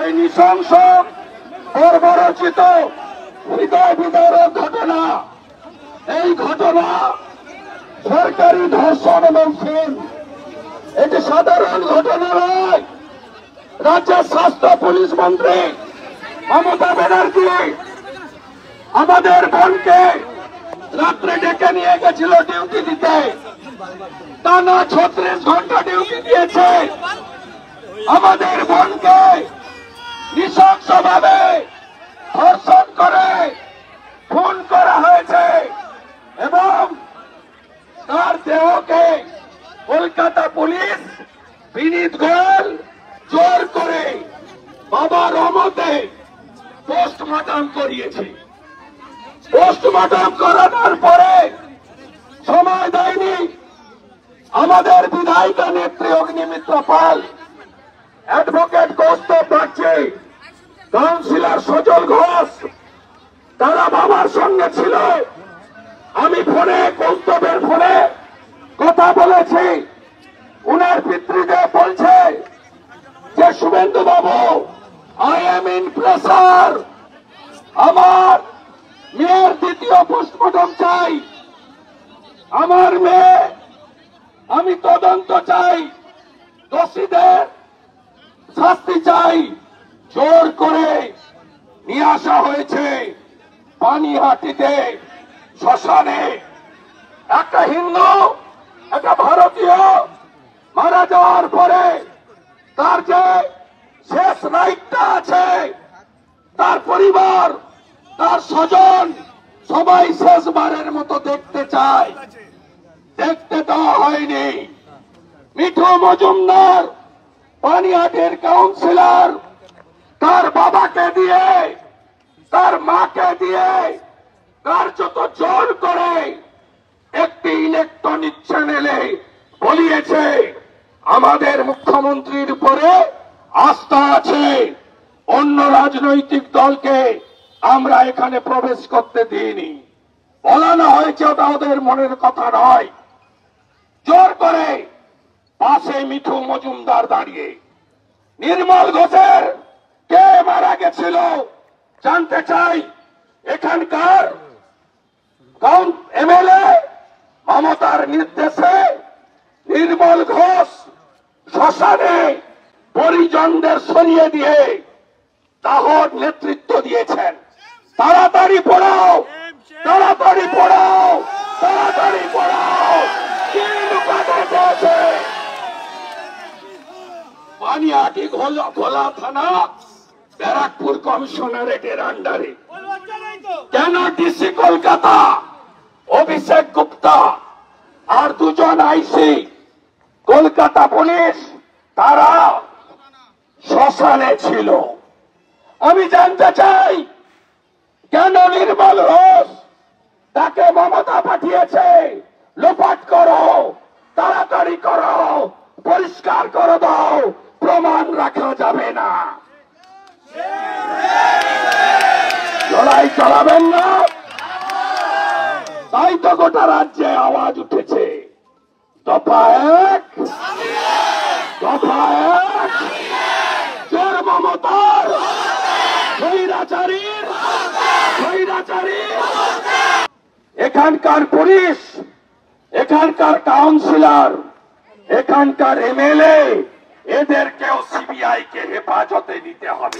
এই নৃশংস বর্বরচিত হৃদয় বিদারক ঘটনা, এই ঘটনা সরকারি ধর্ষণ এবং খুন, এটি সাধারণ ঘটনা নয়। রাজ্যের স্বাস্থ্য পুলিশ মন্ত্রী মমতা ব্যানার্জি আমাদের বোনকে রাত্রে ডেকে নিয়ে গেছিল ডিউটি দিতে, টানা 36 ঘন্টা ডিউটি দিয়েছে। আমাদের বোনকে নৃশংসভাবে ধর্ষণ করে খুন করা হয়েছে এবং তার দেহকে কলকাতা পুলিশ বিনীত গোয়েল জোর করে বাবার অমতে পোস্টমর্টম করিয়েছে। পোস্টমর্টম করানোর পরে সময় দেয়নি আমাদের বিধায়িকা নেত্রী অগ্নিমিত্র পাল, অ্যাডভোকেট কৌস্তব বাগচি, কাউন্সিলর সজল ঘোষ, তারা বাবার সঙ্গে ছিল। আমি ফোনে কৌস্তবের ফোনে কথা বলেছি। উনার পিতৃদেব বলছে যে শুভেন্দু বাবু, আই এম ইন প্রেসার, আমার মেয়ের দ্বিতীয় পোস্টমর্টম চাই, আমার মেয়ে, আমি তদন্ত চাই, দোষীদের শাস্তি চাই। জোর করে নিয়ে আসা হয়েছে পানিহাটিতে শ্মশানে। একটা হিন্দু, একটা ভারতীয় মারা যাওয়ার পরে তার যে শেষ রাইটটা আছে, তার পরিবার, তার স্বজন সবাই শেষবারের মতো দেখতে চায়, দেখতে দেওয়া হয়নি। মিঠু মজুমদার পানিহাটির কাউন্সিলর তার বাবাকে দিয়ে, তার মাকে দিয়ে কার্যত জোর করে একটি ইলেকট্রনিক চ্যানেলে বলিয়েছে আমাদের মুখ্যমন্ত্রীর উপরে আস্থা আছে, অন্য রাজনৈতিক দলকে আমরা এখানে প্রবেশ করতে দিইনি। বলানো হয়েছে, ওটা ওদের মনের কথা নয়। জোর করে পাশে মিঠু মজুমদার দাঁড়িয়ে। নির্মল ঘোষের কে মারা গেছিল জানতে চাই। এখানকার এমএলএ মমতার নির্দেশে নির্মল ঘোষ শ্মশানে পরিজনদের সরিয়ে দিয়ে দাহর নেতৃত্ব দিয়েছেন। তাড়াতাড়ি পড়াও, তাড়াতাড়ি পড়াও, তাড়াতাড়ি পড়াও। কি লুকাতে চেয়েছে? পানিহাটি ঘোলা থানা ব্যারাকপুর কমিশনারেটের আন্ডারে। কেন ডিসি কলকাতা অভিষেক গুপ্তা আর দুজন আইসি কলকাতা পুলিশ তারা শ্মশানে ছিল? আমি জানতে চাই কেন নির্মল ঘোষ তাকে মমতা পাঠিয়েছে? লোপাট করো, তাড়াতাড়ি করো, পরিষ্কার করে দাও, প্রমাণ রাখা যাবে না। লড়াই চালাবেন না, তাই তো গোটা রাজ্যে আওয়াজ উঠেছে, দফা 1, দফা 1, চোর মমতার, স্বৈরাচারীর, স্বৈরাচারীর। এখানকার পুলিশ, এখানকার কাউন্সিলর, এখানকার এমএলএ, এদেরকেও সিবিআই কে হেফাজতে নিতে হবে।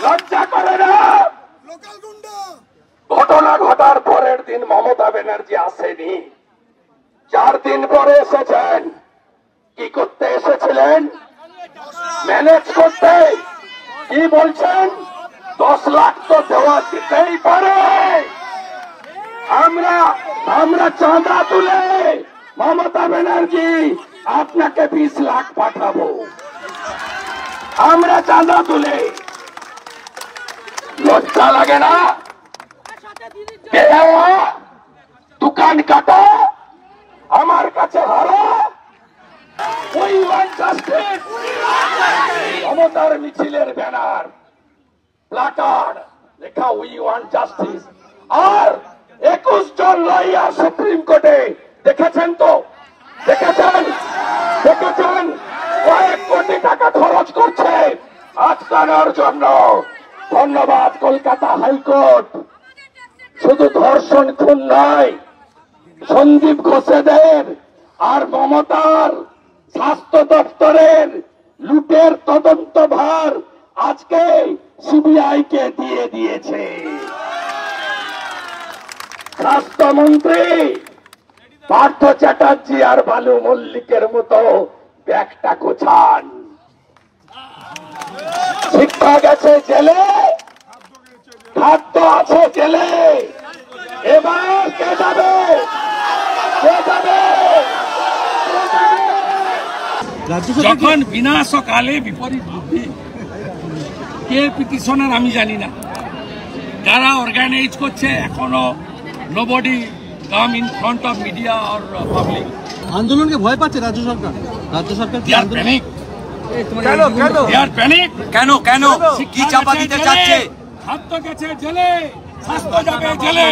লজ্জা করে না? ঘটনা ঘটার পরের দিন মমতা ব্যানার্জি আসেনি, 4 দিন পরে এসেছেন। কি করতে এসেছিলেন? ম্যানেজ করতে। কি বলছেন? 10 লাখ তো দেওয়া দিতেই পারে। আমরা চাঁদা তুলে মমতা ব্যানার্জি আপনাকে 20 লাখ পাঠাবো। আমরা চাঁদা তুলে। লজ্জা লাগে না? দোকান কাটা, আমার কাছে হারা। We want justice। মমতার মিছিলের ব্যানার, প্ল্যাকার্ড লেখা উই ওয়ান্ট জাস্টিস। আর 21 জন লয়ার সুপ্রিম কোর্টে, দেখেছেন তো? দেখেছেন দেখেছেন কয়েক কোটি টাকা খরচ করছে আটকানোর জন্য। ধন্যবাদ কলকাতা হাইকোর্ট। শুধু ধর্ষণ খুন নয়, সন্দীপ ঘোষেদের আর মমতার স্বাস্থ্য দপ্তরের লুটের তদন্ত ভার আজকে সিবিআই কে দিয়ে দিয়েছে। স্বাস্থ্যমন্ত্রী পার্থ চ্যাটার্জি আর বালু মল্লিকের মতো ব্যাগটা গোছান। শিক্ষা গেছে জেলে, খাদ্য আছে জেলে, এবার কে যাবে? কে যাবে? যখন বিনাশকালে বিপরীত বুদ্ধি, কে পিটিশনার আমি জানি না, যারা অর্গানাইজ করছে এখনো nobody come in front of media আর পাবলিক। আন্দোলনকে ভয় পাচ্ছে রাজ্য সরকার। রাজ্য সরকার দে আর প্যানিক। কেন কেন কি চাপা দিতে চাচ্ছে? খাদ্য গেছে জেলে, স্বাস্থ্য যাবে জেলে।